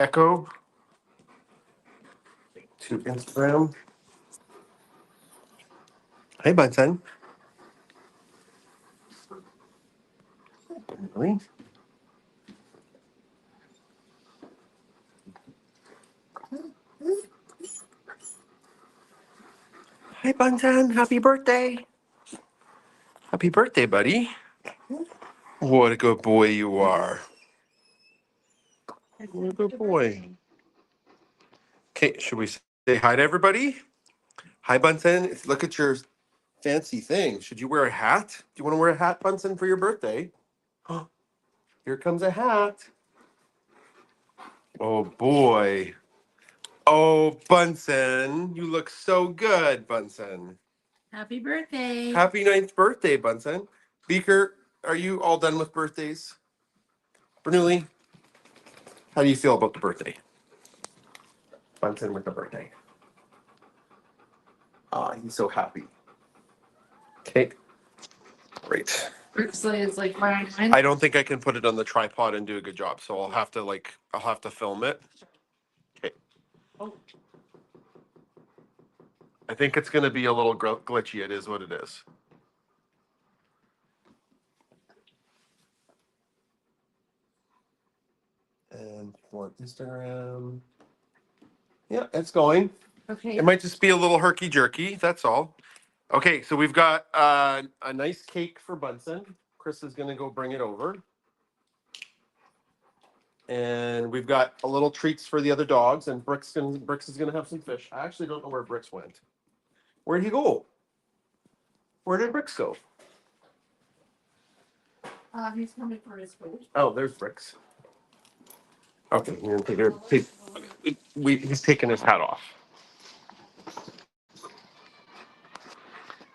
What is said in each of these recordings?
Echo to Instagram. Hey, Bunsen. Really? Hi, Bunsen. Happy birthday. Happy birthday, buddy. What a good boy you are. What a good boy. Okay, should we say hi to everybody? Hi, Bunsen. Look at your fancy thing. Should you wear a hat? Do you want to wear a hat, Bunsen, for your birthday? Here comes a hat. Oh, boy. Oh, Bunsen. You look so good, Bunsen. Happy birthday. Happy 9th birthday, Bunsen. Beaker, are you all done with birthdays? Bernoulli, how do you feel about the birthday? Bunsen with the birthday. Ah, he's so happy. Okay, great. It's like mine. I don't think I can put it on the tripod and do a good job, so I'll have to film it. Okay. Oh. I think it's going to be a little glitchy. It is what it is. And for Instagram. Yeah, it's going. Okay. It might just be a little herky jerky. That's all. Okay, so we've got a nice cake for Bunsen. Chris is going to go bring it over. And we've got a little treats for the other dogs. And Brix is going to have some fish. I actually don't know where Brix went. Where'd he go? Where did Brix go? He's coming for his food. Oh, there's Brix. Okay, we're gonna he's taking his hat off.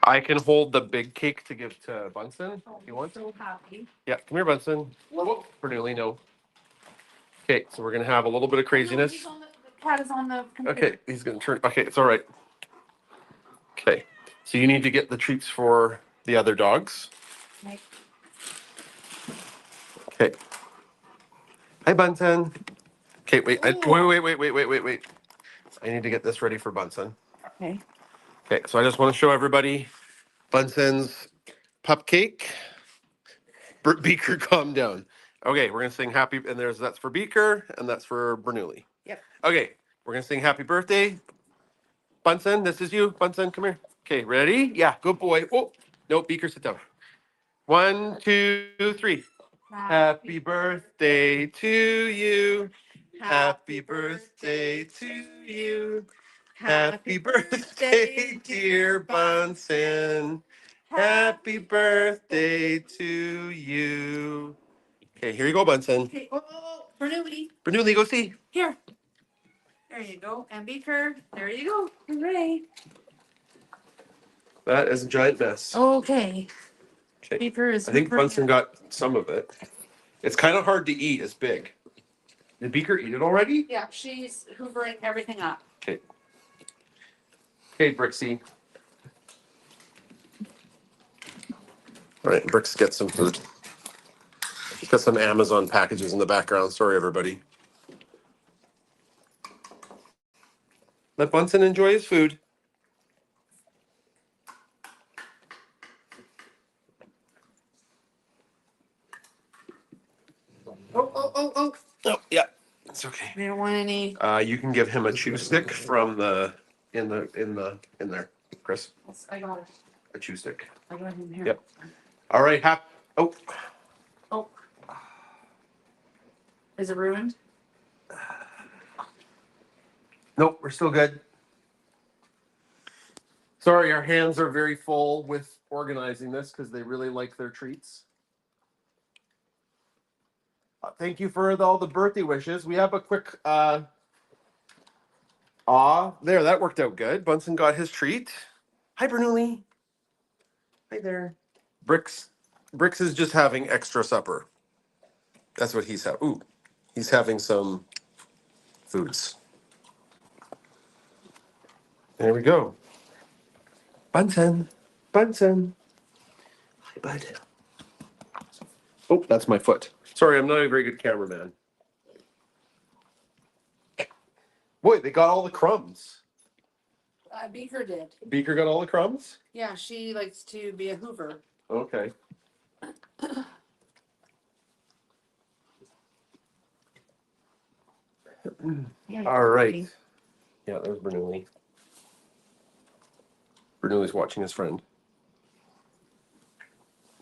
I can hold the big cake to give to Bunsen if you want to. So happy. Yeah, come here, Bunsen. Whoop, Bernoulli, no. Okay, so we're gonna have a little bit of craziness. The cat is on the computer. Okay, he's gonna turn. Okay, it's all right. Okay, so you need to get the treats for the other dogs. Okay. Okay. Hi, Bunsen. Okay, wait. Wait. I need to get this ready for Bunsen. Okay. Okay, so I just want to show everybody Bunsen's pup cake. Beaker, calm down. Okay, we're gonna sing happy, and that's for Beaker, and that's for Bernoulli. Yep. Okay, we're gonna sing happy birthday. Bunsen, this is you. Bunsen, come here. Okay, ready? Yeah, good boy. Oh, no, Beaker, sit down. 1, 2, 3. Happy birthday to you. Happy birthday to you. Happy birthday, dear Bunsen. Happy birthday to you. Okay, here you go, Bunsen. Okay. Oh, Bernoulli. Bernoulli, go see. Here. There you go. And Beaker. There you go. Hooray. That is a giant mess. Okay. Okay. Beaker is. I think Bunsen got some of it. It's kind of hard to eat. It's big. Did Beaker eat it already? Yeah, she's hoovering everything up. Okay. Okay, Brixie. All right, Brix, get some food. She's got some Amazon packages in the background. Sorry, everybody. Let Bunsen enjoy his food. Oh, yeah, it's okay. We don't want any. You can give him a chew stick from in there, Chris. I got it. A chew stick. I got him here. Yep. All right, Oh. Is it ruined? Nope, we're still good. Sorry, our hands are very full with organizing this because they really like their treats. Thank you for all the birthday wishes. We have a quick there, that worked out good. Bunsen got his treat. Hi, Bernoulli. Hi there. Brix is just having extra supper. That's what he's having. Ooh, he's having some foods. There we go. Bunsen. Hi, bud. Oh, that's my foot. Sorry, I'm not a very good cameraman. Boy, they got all the crumbs. Beaker did. Beaker got all the crumbs? Yeah, she likes to be a Hoover. Okay. All right. Yeah, there's Bernoulli. Bernoulli's watching his friend.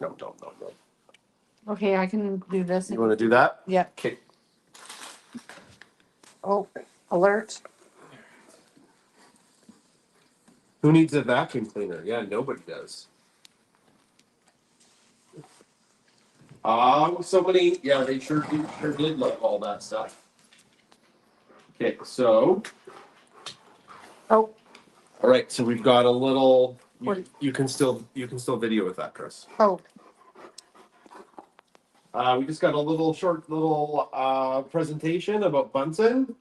No. Okay, I can do this. You want to do that? Yeah. Okay. Oh, alert. Who needs a vacuum cleaner? Yeah, nobody does. Somebody, yeah, they sure did love all that stuff. Okay, so. Oh. All right, so we've got a little. You can still video with that, Chris. Oh. We just got a short presentation about Bunsen.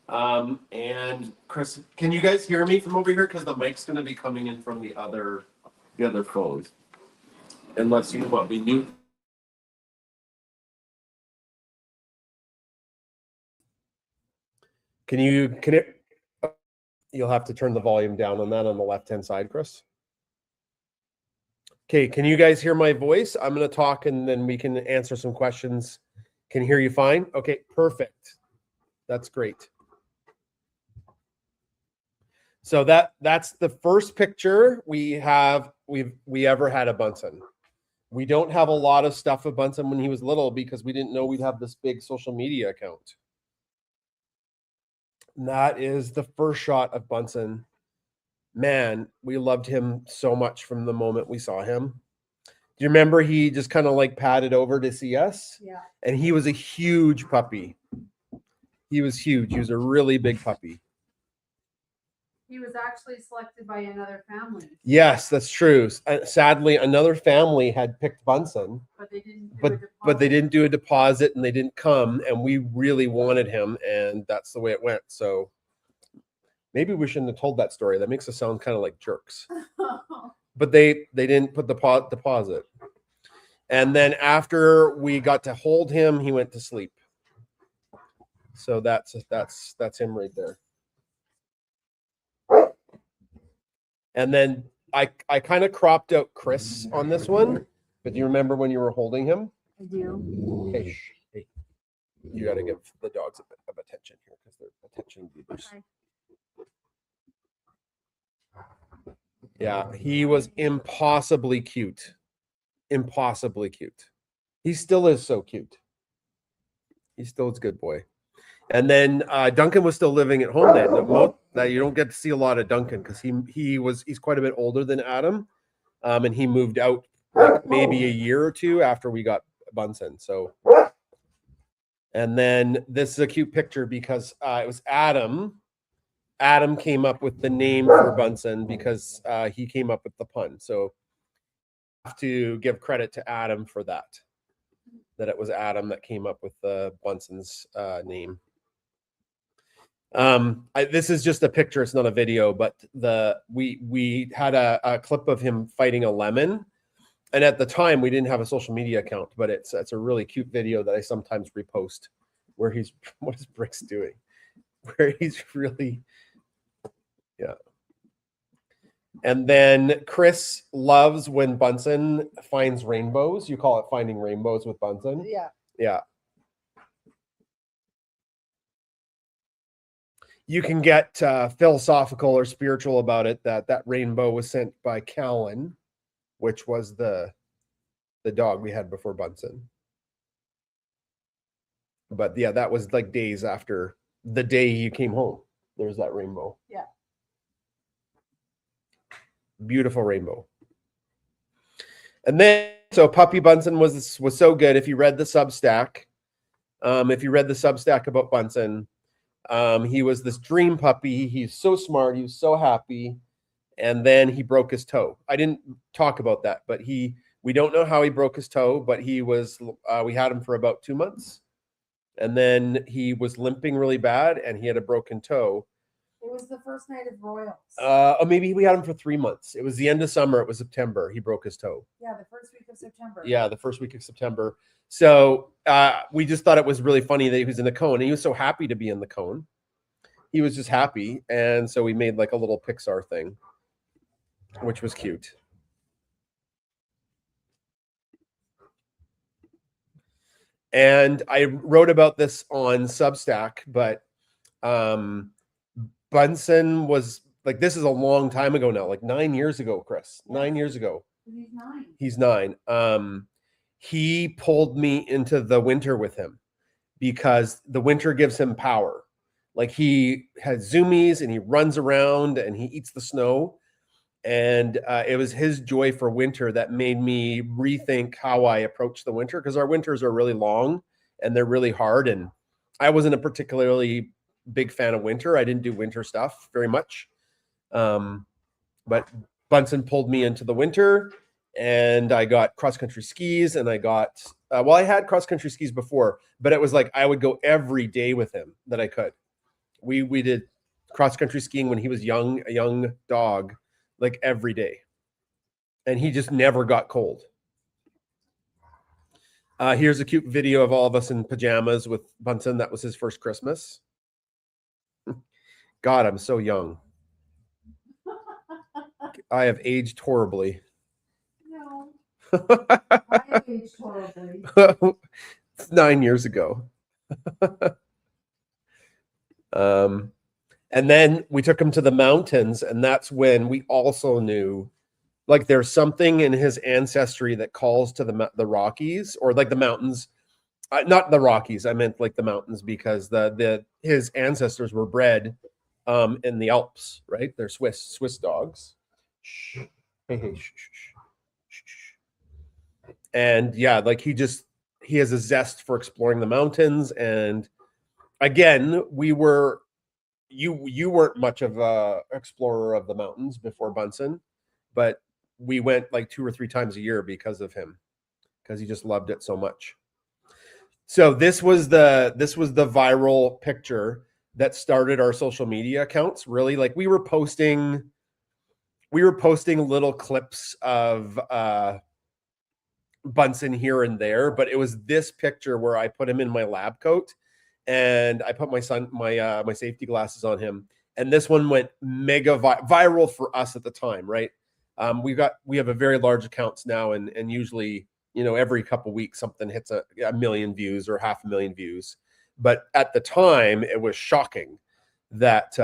And Chris, can you guys hear me from over here? Because the mic's going to be coming in from the other phone. Unless you want me mute. Can it? You'll have to turn the volume down on that on the left-hand side, Chris. Okay, can you guys hear my voice? I'm going to talk and then we can answer some questions. Can hear you fine? Okay, perfect. That's great. So that's the first picture we ever had of Bunsen. We don't have a lot of stuff of Bunsen when he was little because we didn't know we'd have this big social media account. And that is the first shot of Bunsen. Man, we loved him so much from the moment we saw him. Do you remember he just kind of like padded over to see us? Yeah. And he was a huge puppy. He was huge. He was a really big puppy. He was actually selected by another family. Yes, that's true. Sadly, another family had picked Bunsen, but they didn't do a deposit. But they didn't do a deposit and they didn't come, and we really wanted him, and that's the way it went. So maybe we shouldn't have told that story. That makes us sound kind of like jerks. But they didn't put the deposit. And then after we got to hold him, he went to sleep. So that's him right there. And then I kind of cropped out Chris on this one, but do you remember when you were holding him? I do. Hey, hey. You got to give the dogs a bit of attention here because they're attention beavers. Okay. Yeah, he was impossibly cute. Impossibly cute. He still is so cute. He still is a good boy. And then Duncan was still living at home then. That you don't get to see a lot of Duncan because he's quite a bit older than Adam, and he moved out like maybe a year or two after we got Bunsen. So, and then this is a cute picture because it was Adam. Adam came up with the name for Bunsen because he came up with the pun. So, I have to give credit to Adam for that. That it was Adam that came up with the Bunsen's name. This is just a picture, it's not a video, but we had a clip of him fighting a lemon, and at the time we didn't have a social media account, but it's a really cute video that I sometimes repost where he's what is Brick's doing, where he's really, yeah. And then Chris loves when Bunsen finds rainbows. You call it finding rainbows with Bunsen. Yeah. You can get philosophical or spiritual about it. That rainbow was sent by Callan, which was the dog we had before Bunsen. But yeah, that was like days after the day he came home. There's that rainbow. Yeah. Beautiful rainbow. And then so Puppy Bunsen was so good. If you read the Substack, about Bunsen. He was this dream puppy. He's so smart. He was so happy. And then he broke his toe. I didn't talk about that, but we don't know how he broke his toe, but we had him for about 2 months. And then he was limping really bad and he had a broken toe. It was the first night of Royals. Or maybe we had him for 3 months. It was the end of summer. It was September. He broke his toe. Yeah, the first week of September. Yeah, the first week of September. So we just thought it was really funny that he was in the cone. And he was so happy to be in the cone. he was just happy, and so we made like a little Pixar thing, which was cute. And I wrote about this on Substack, but Bunsen was like, this is a long time ago now, like 9 years ago, Chris. Yeah. 9 years ago. He's 9. He's 9. He pulled me into the winter with him because the winter gives him power. Like he has zoomies and he runs around and he eats the snow. And it was his joy for winter that made me rethink how I approach the winter, because our winters are really long and they're really hard. And I wasn't a particularly big fan of winter. I didn't do winter stuff very much. But Bunsen pulled me into the winter, and I got cross-country skis, and I got, well, I had cross-country skis before, but it was like I would go every day with him that I could. We did cross-country skiing when he was young, a young dog, like every day. And he just never got cold. Here's a cute video of all of us in pajamas with Bunsen. That was his first Christmas. God, I'm so young. I have aged horribly. No. I have aged horribly. It's 9 years ago. And then we took him to the mountains, and that's when we also knew, like, there's something in his ancestry that calls to the Rockies, or like the mountains. Not the Rockies, I meant like the mountains, because his ancestors were bred in the Alps, right? They're Swiss dogs. Shh. Hey, shh, shh, shh, shh. And yeah, like he has a zest for exploring the mountains. And again, you weren't much of a explorer of the mountains before Bunsen, but we went like 2 or 3 times a year because of him, because he just loved it so much. So this was the viral picture that started our social media accounts. Really, like we were posting little clips of Bunsen here and there, but it was this picture where I put him in my lab coat and I put my safety glasses on him, and this one went mega viral for us at the time, right? We have a very large accounts now, and usually, you know, every couple weeks something hits a million views or 500,000 views. But at the time, it was shocking that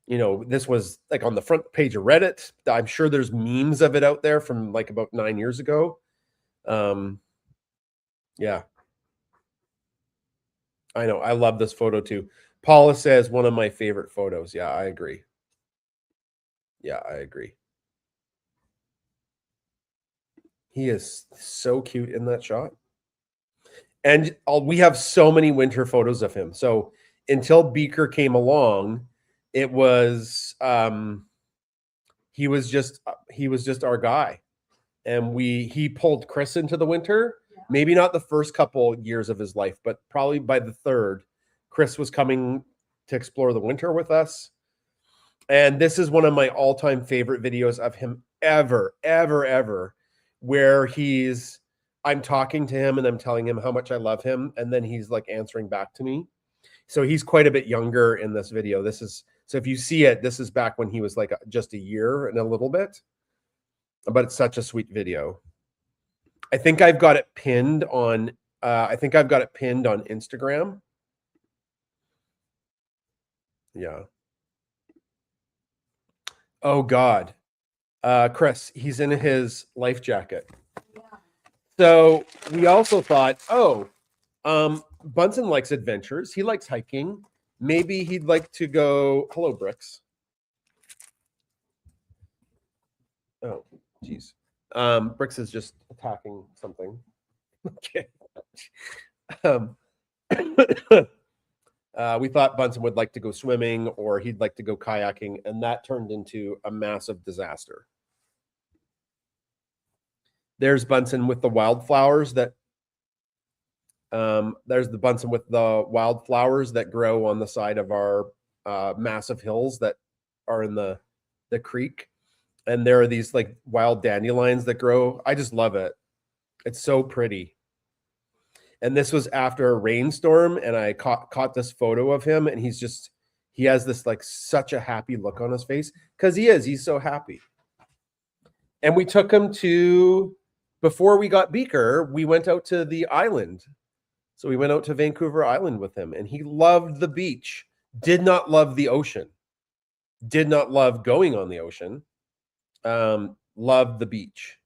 you know, this was like on the front page of Reddit. I'm sure there's memes of it out there from like about 9 years ago. Yeah. I know. I love this photo too. Paula says one of my favorite photos. Yeah, I agree. Yeah, I agree. He is so cute in that shot. And we have so many winter photos of him. So until Beaker came along, it was he was just our guy. And he pulled Chris into the winter. Maybe not the first couple years of his life, but probably by the third, Chris was coming to explore the winter with us. And this is one of my all-time favorite videos of him ever, where I'm talking to him and I'm telling him how much I love him, and then he's like answering back to me. So he's quite a bit younger in this video. So if you see it, this is back when he was like just a year and a little bit. But it's such a sweet video. I think I've got it pinned on Instagram. Yeah. Oh God. Chris, he's in his life jacket. Yeah. So we also thought, Bunsen likes adventures. He likes hiking. Maybe he'd like to go. Hello, Bricks. Oh, geez. Bricks is just attacking something. Okay. We thought Bunsen would like to go swimming, or he'd like to go kayaking, and that turned into a massive disaster. There's Bunsen with the wildflowers that there's the Bunsen with the wildflowers that grow on the side of our massive hills that are in the creek. And there are these like wild dandelions that grow. I just love it. It's so pretty. And this was after a rainstorm, and I caught this photo of him, and he's he has this like such a happy look on his face because he's so happy. And we took him to, before we got Beaker, we went out to the island. So we went out to Vancouver Island with him, and he loved the beach, did not love the ocean, did not love going on the ocean, loved the beach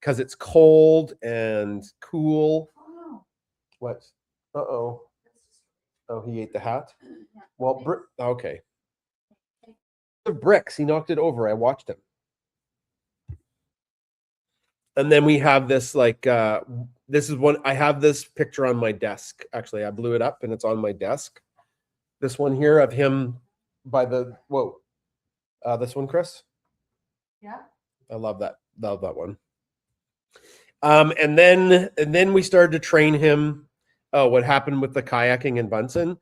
because it's cold and cool. Oh no. What? Uh-oh. Oh, he ate the hat? Yeah. Well, okay. The bricks, he knocked it over. I watched him. And then we have this like this is one, I have this picture on my desk. Actually, I blew it up and it's on my desk. This one here of him by the this one, Chris. Yeah. I love that. Love that one. And then we started to train him. Oh, what happened with the kayaking in Bunsen?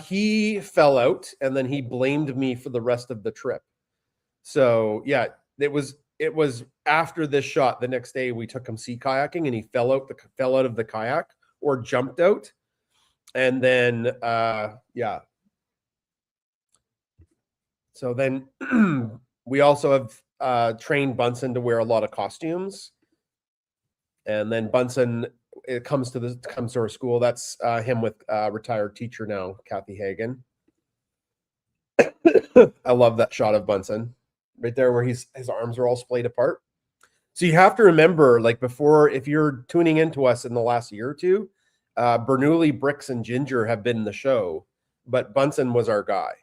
He fell out and then he blamed me for the rest of the trip. So yeah, it was after this shot. The next day we took him sea kayaking and he fell out of the kayak or jumped out. And then yeah. So then we also have trained Bunsen to wear a lot of costumes. And then Bunsen, it comes to our school. That's him with retired teacher now, Kathy Hagen. I love that shot of Bunsen right there where his arms are all splayed apart. So you have to remember, like before, if you're tuning into us in the last year or two, Bernoulli, Bricks, and Ginger have been in the show, but Bunsen was our guy.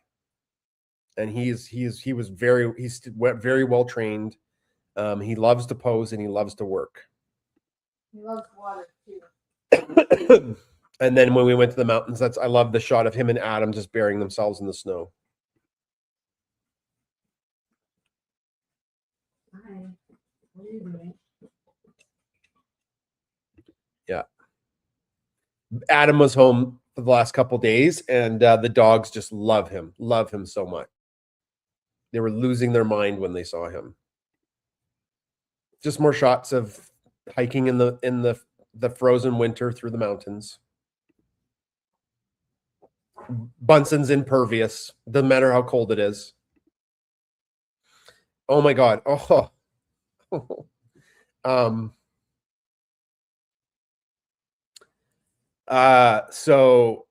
And he was very well trained. He loves to pose and he loves to work. He loves water too. And then when we went to the mountains, I love the shot of him and Adam just burying themselves in the snow. Hi. What are you doing? Yeah. Adam was home for the last couple days, and the dogs just love him so much. They were losing their mind when they saw him. Just more shots of hiking in the frozen winter through the mountains. Bunsen's impervious, doesn't matter how cold it is. Oh my God. Oh. So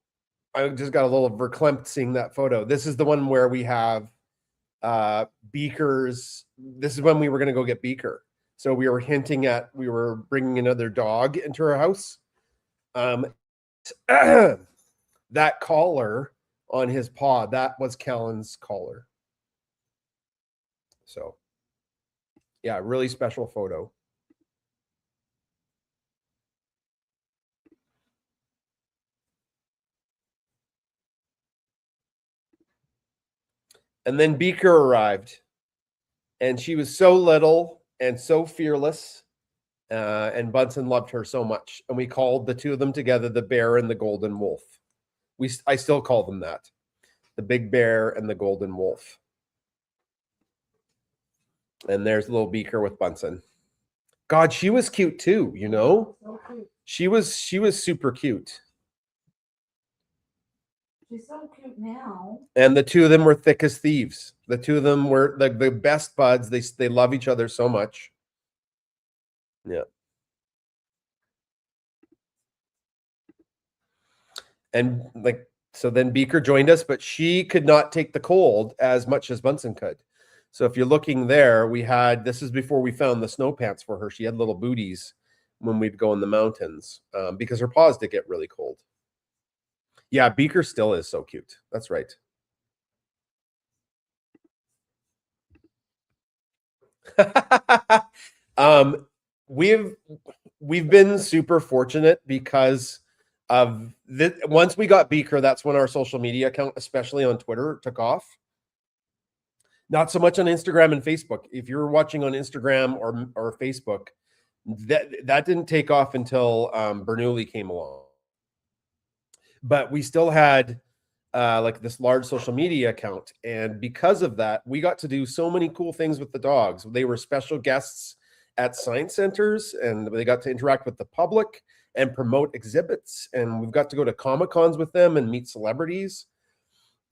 I just got a little verklempt seeing that photo. This is the one where we have Beaker's. This is when we were going to go get Beaker. So we were hinting at, we were bringing another dog into our house. That collar on his paw, that was Callan's collar. So yeah, really special photo. And then Beaker arrived, and she was so little and so fearless, and Bunsen loved her so much. And we called the two of them together the bear and the golden wolf. I still call them that, the big bear and the golden wolf. And there's little Beaker with Bunsen. God, she was cute too, you know? So cute. She was super cute. She's so cute now. And the two of them were thick as thieves. The two of them were the best buds. They love each other so much. Yeah. And like, so then Beaker joined us, but she could not take the cold as much as Bunsen could. So if you're looking there, this is before we found the snow pants for her. She had little booties when we'd go in the mountains because her paws did get really cold. Yeah, Beaker still is so cute. That's right. We've been super fortunate because of this. Once we got Beaker, that's when our social media account, especially on Twitter, took off. Not so much on Instagram and Facebook. If you're watching on Instagram or Facebook, that didn't take off until Bernoulli came along. But we still had like this large social media account, and because of that, we got to do so many cool things with the dogs. They were special guests at science centers, and they got to interact with the public and promote exhibits, and we've got to go to Comic-Cons with them and meet celebrities.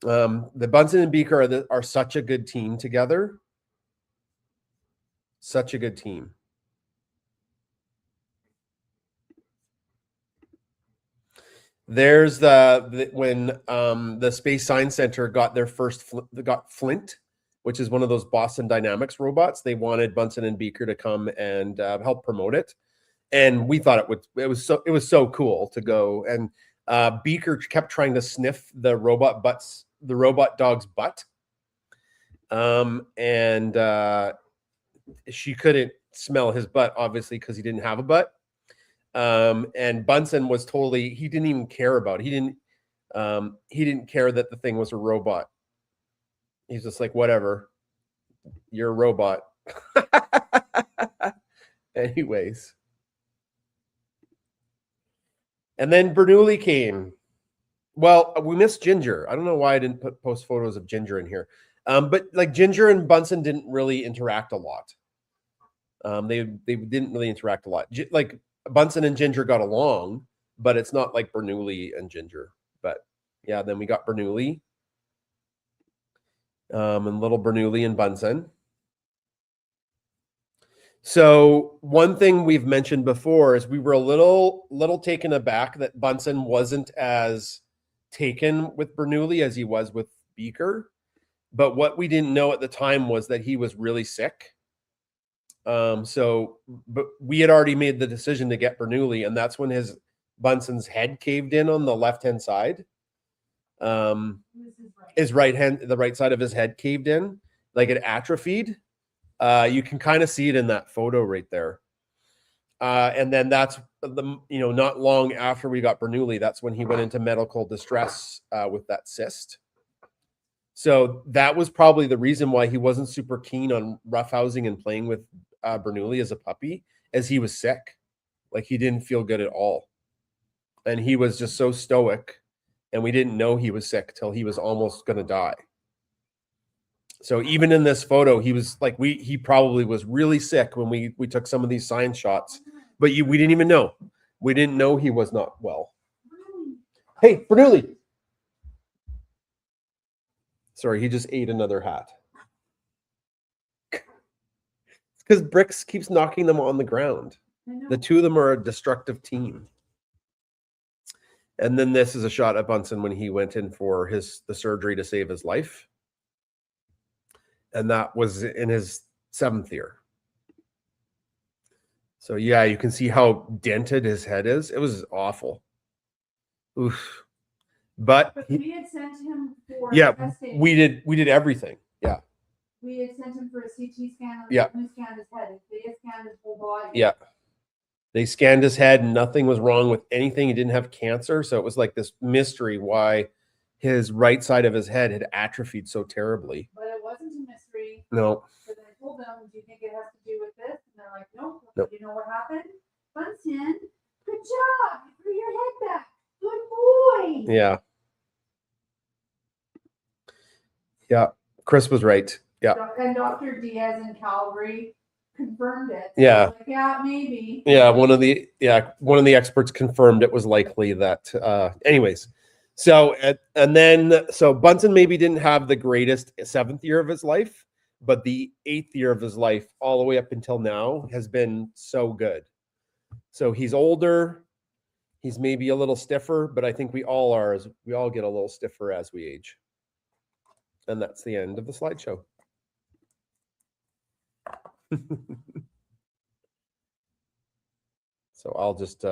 The Bunsen and Beaker are such a good team together. Such a good team. There's when the Space Science Center got their first got Flint, which is one of those Boston Dynamics robots. They wanted Bunsen and Beaker to come and help promote it, and we thought it was so cool to go. And Beaker kept trying to sniff the robot dog's butt, and she couldn't smell his butt, obviously, because he didn't have a butt. And Bunsen was he didn't even care about it. He didn't care that the thing was a robot. He's just like, whatever, you're a robot. Anyways. And then Bernoulli came. Well, we missed Ginger. I don't know why I didn't post photos of Ginger in here. But like Ginger and Bunsen didn't really interact a lot. They didn't really interact a lot. Like Bunsen and Ginger got along, but it's not like Bernoulli and Ginger. But yeah, then we got Bernoulli, and little Bernoulli and Bunsen. So one thing we've mentioned before is we were a little taken aback that Bunsen wasn't as taken with Bernoulli as he was with Beaker. But what we didn't know at the time was that he was really sick. But we had already made the decision to get Bernoulli, and that's when Bunsen's head caved in on the left-hand side. The right side of his head caved in, like it atrophied. You can kind of see it in that photo right there. And then that's not long after we got Bernoulli, that's when he went into medical distress with that cyst. So that was probably the reason why he wasn't super keen on roughhousing and playing with Bernoulli as a puppy, as he was sick. Like he didn't feel good at all. And he was just so stoic, and we didn't know he was sick till he was almost going to die. So even in this photo, he was like, he probably was really sick when we took some of these science shots, but we didn't even know. We didn't know he was not well. Hey, Bernoulli. Sorry, he just ate another hat. Because Bricks keeps knocking them on the ground. The two of them are a destructive team. And then this is a shot of Bunsen when he went in for the surgery to save his life. And that was in his 7th year. So yeah, you can see how dented his head is. It was awful. Oof. But we had sent him for testing. We did everything. Yeah. We had sent him for a CT scan. Yeah. We scanned his head. They scanned his whole body. Yeah. They scanned his head and nothing was wrong with anything. He didn't have cancer. So it was like this mystery why his right side of his head had atrophied so terribly. But it wasn't a mystery. No. Because I told them, do you think it has to do with this? And they're like, nope. Nope. You know what happened? Bunsen, good job. You threw your head back. Good boy. Yeah. Yeah. Chris was right. Yeah. And Dr. Diaz in Calgary confirmed it. Yeah. Like, yeah, maybe. Yeah, one of the experts confirmed it was likely that. Anyways, so Bunsen maybe didn't have the greatest 7th year of his life, but the 8th year of his life, all the way up until now, has been so good. So he's older, he's maybe a little stiffer, but I think we all get a little stiffer as we age. And that's the end of the slideshow. So I'll just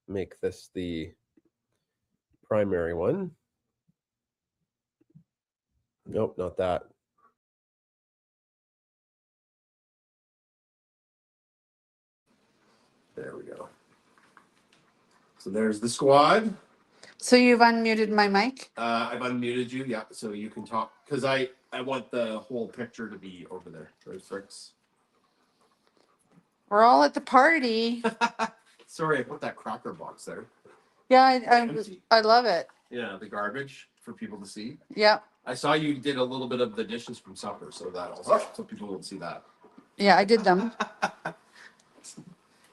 make this the primary one. Nope, not that. There we go. So there's the squad. So you've unmuted my mic? I've unmuted you, yeah, so you can talk, because I want the whole picture to be over there. There's Fricks. We're all at the party. Sorry, I put that cracker box there. Yeah, I love it. Yeah, the garbage for people to see. Yeah. I saw you did a little bit of the dishes from supper, so that also, so people will see that. Yeah, I did them.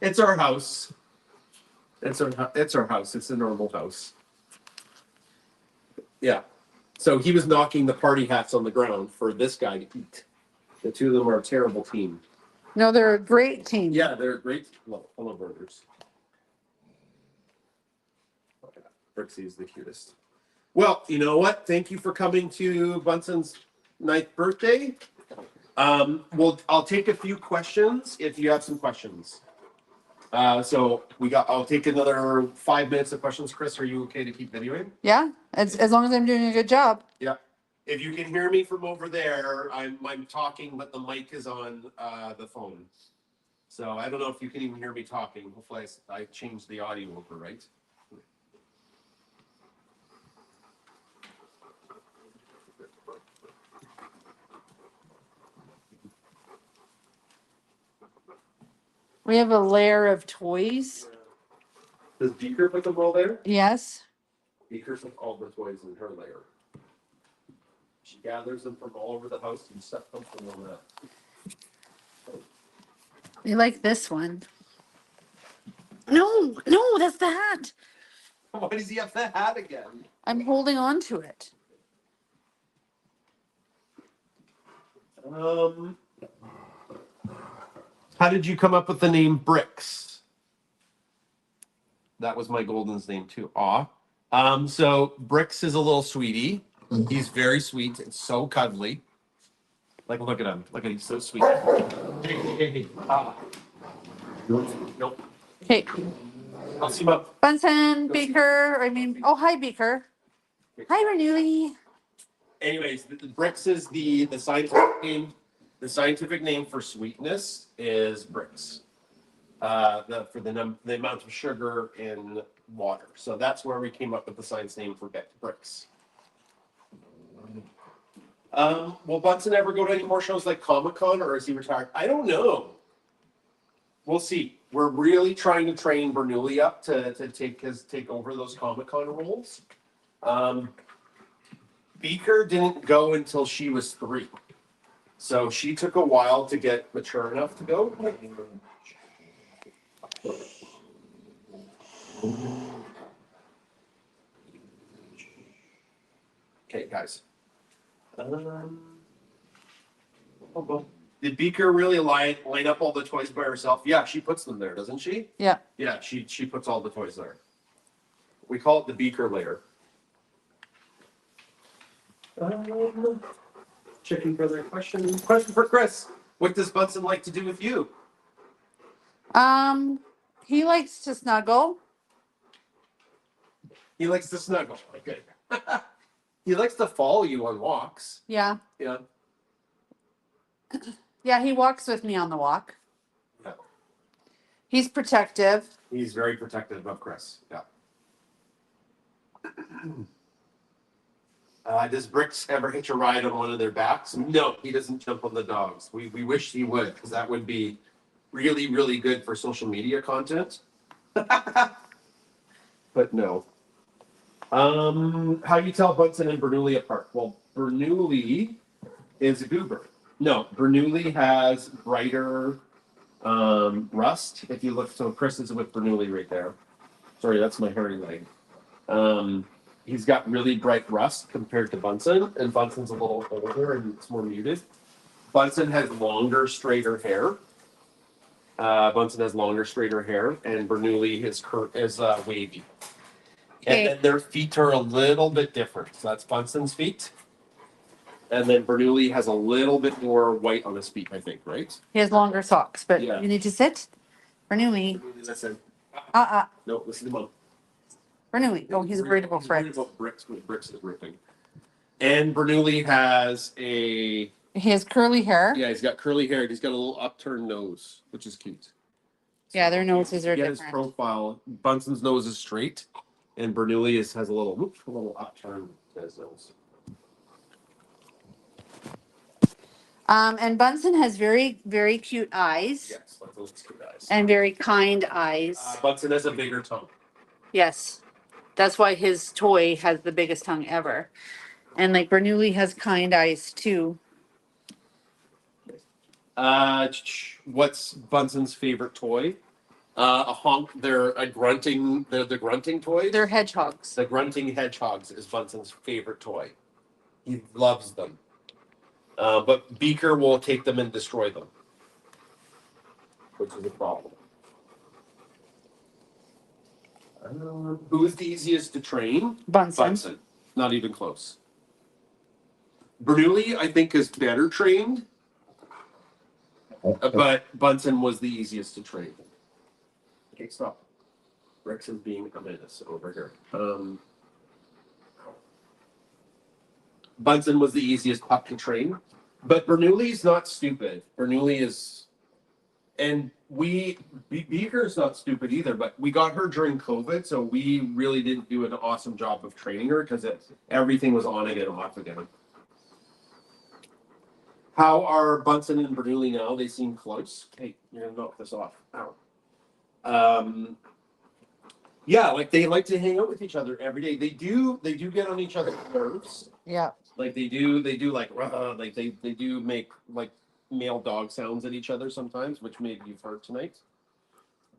It's our house. It's our house. It's a normal house. Yeah. So he was knocking the party hats on the ground for this guy to eat. The two of them are a terrible team. No, they're a great team. Yeah, they're great. Hello, burgers. Brixie's the cutest. Well, you know what? Thank you for coming to Bunsen's 9th birthday. I'll take a few questions if you have some questions. I'll take another 5 minutes of questions. Chris, are you okay to keep videoing? Yeah, as long as I'm doing a good job. Yeah. If you can hear me from over there, I'm talking, but the mic is on the phone. So I don't know if you can even hear me talking. Hopefully I changed the audio over, right? We have a layer of toys. Does Beaker put them all there? Yes. Beaker puts all the toys in her layer. She gathers them from all over the house and stuff them on that. They like this one. No, that's the hat. Why does he have the hat again? I'm holding on to it. How did you come up with the name Bricks? That was my Golden's name too. So Bricks is a little sweetie. He's very sweet and so cuddly. Like, look at him. Look at him. He's so sweet. Hey. Nope. Okay. I'll see him up. Bunsen, Beaker. Oh, hi, Beaker. Hi, Renewly. Anyways, Bricks is the scientific name. The scientific name for sweetness is Brix. For the amount of sugar in water. So that's where we came up with the science name for Brix. Will Bunsen ever go to any more shows like Comic-Con, or is he retired? I don't know. We'll see. We're really trying to train Bernoulli up to take over those Comic-Con roles. Beaker didn't go until she was 3. So she took a while to get mature enough to go. Okay, guys. Did Beaker really line up all the toys by herself? Yeah, she puts them there, doesn't she? Yeah. Yeah, she puts all the toys there. We call it the Beaker layer. Checking for their question. Question for Chris. What does Bunsen like to do with you? He likes to snuggle. He likes to snuggle. Okay. He likes to follow you on walks. Yeah. Yeah. Yeah, he walks with me on the walk. Yeah. He's protective. He's very protective of Chris. Yeah. Does Bricks ever hitch a ride on one of their backs? No, he doesn't jump on the dogs. We wish he would, because that would be really, really good for social media content. But no. How do you tell Bunsen and Bernoulli apart? Well, Bernoulli is a goober. No, Bernoulli has brighter rust. If you look, so Chris is with Bernoulli right there. Sorry, that's my hairy leg. He's got really bright rust compared to Bunsen, and Bunsen's a little older and it's more muted. Bunsen has longer, straighter hair. And Bernoulli is wavy. And then their feet are a little bit different. So that's Bunsen's feet. And then Bernoulli has a little bit more white on his feet, I think, right? He has longer socks, but Yeah. you need to sit. Bernoulli. Listen. No, listen to Mom. Bernoulli. Oh, he's worried about friends. Bricks is ripping. And Bernoulli has He has curly hair. he's got curly hair. He's got a little upturned nose, which is cute. Yeah, their noses are His different. profile. Bunsen's nose is straight, and Bernoulli has a little upturn to his nose. And Bunsen has very, very cute eyes. Yes, like those cute eyes. And very kind eyes. Bunsen has a bigger tongue. Yes. That's why his toy has the biggest tongue ever. And like Bernoulli has kind eyes too. What's Bunsen's favorite toy? A honk. They're a grunting. They're the grunting toys. They're hedgehogs. The grunting hedgehogs is Bunsen's favorite toy. He loves them. But Beaker will take them and destroy them, which is a problem. Who is the easiest to train? Bunsen. Not even close. Bernoulli, I think, is better trained, but Bunsen was the easiest to train. Okay, stop. Rex is being a menace over here. Bunsen was the easiest pup to train, but Bernoulli's not stupid. Bernoulli is, and Beaker's not stupid either. But we got her during COVID, so we really didn't do an awesome job of training her because everything was on again, off again. How are Bunsen and Bernoulli now? They seem close. Hey, you're gonna knock this off. Ow. Yeah, like they like to hang out with each other every day. They do get on each other's nerves. Yeah. Like they do like they do make like male dog sounds at each other sometimes, which maybe you've heard tonight.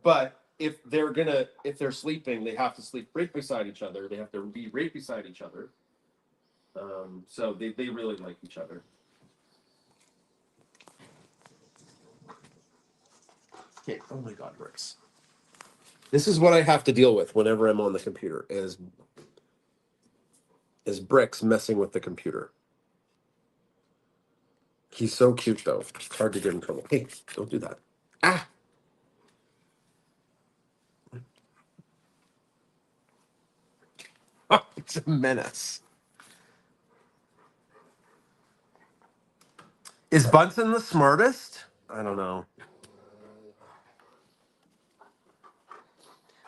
But if they're sleeping, they have to sleep right beside each other. They have to be right beside each other. So they really like each other. Okay. Oh my God, Rex. This is what I have to deal with whenever I'm on the computer is Bricks messing with the computer. He's so cute though. It's hard to get in trouble. Hey, don't do that. Ah. Oh, it's a menace. Is Bunsen the smartest? I don't know.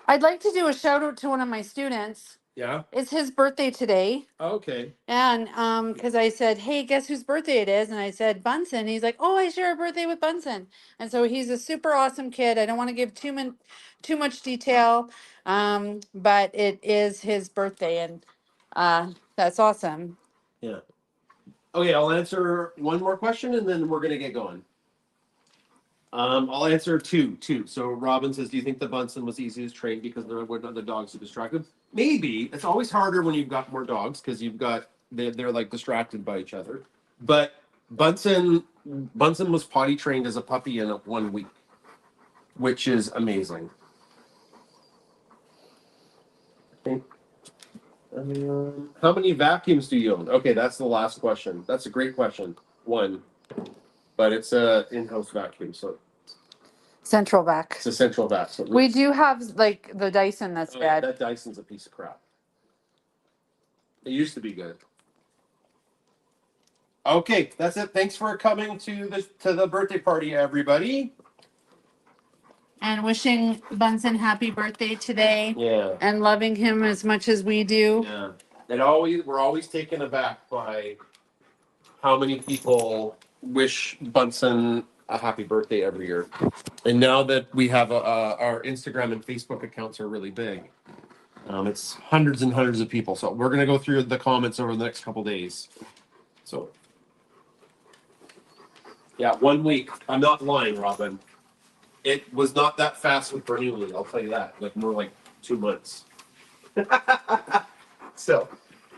I'd like to do a shout out to one of my students. Yeah. It's his birthday today. Okay. And because I said, hey, guess whose birthday it is? And I said Bunsen. He's like, oh, I share a birthday with Bunsen. And so he's a super awesome kid. I don't want to give too much detail, but it is his birthday, and that's awesome. Yeah. Okay, I'll answer one more question and then we're gonna get going. I'll answer two. So Robin says, do you think the Bunsen was easiest to train because there were other dogs who distracted? Maybe. It's always harder when you've got more dogs because they're like distracted by each other. But Bunsen was potty trained as a puppy in 1 week, which is amazing. Okay. How many vacuums do you own? Okay, that's the last question. That's a great question. One, but it's a in-house vacuum, so Central vac. it's a central vac. So We do have like the Dyson that's bad. that Dyson's a piece of crap. It used to be good. Okay, that's it. Thanks for coming to the birthday party, everybody. And wishing Bunsen happy birthday today. Yeah. And loving him as much as we do. Yeah. We're always taken aback by how many people wish Bunsen a happy birthday every year. And now that we have our Instagram and Facebook accounts are really big, it's hundreds and hundreds of people. So we're gonna go through the comments over the next couple days. So yeah, 1 week. I'm not lying, Robin. It was not that fast with Bernoulli, I'll tell you that. Like more like 2 months. So,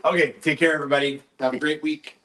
okay, take care, everybody. Have a great week.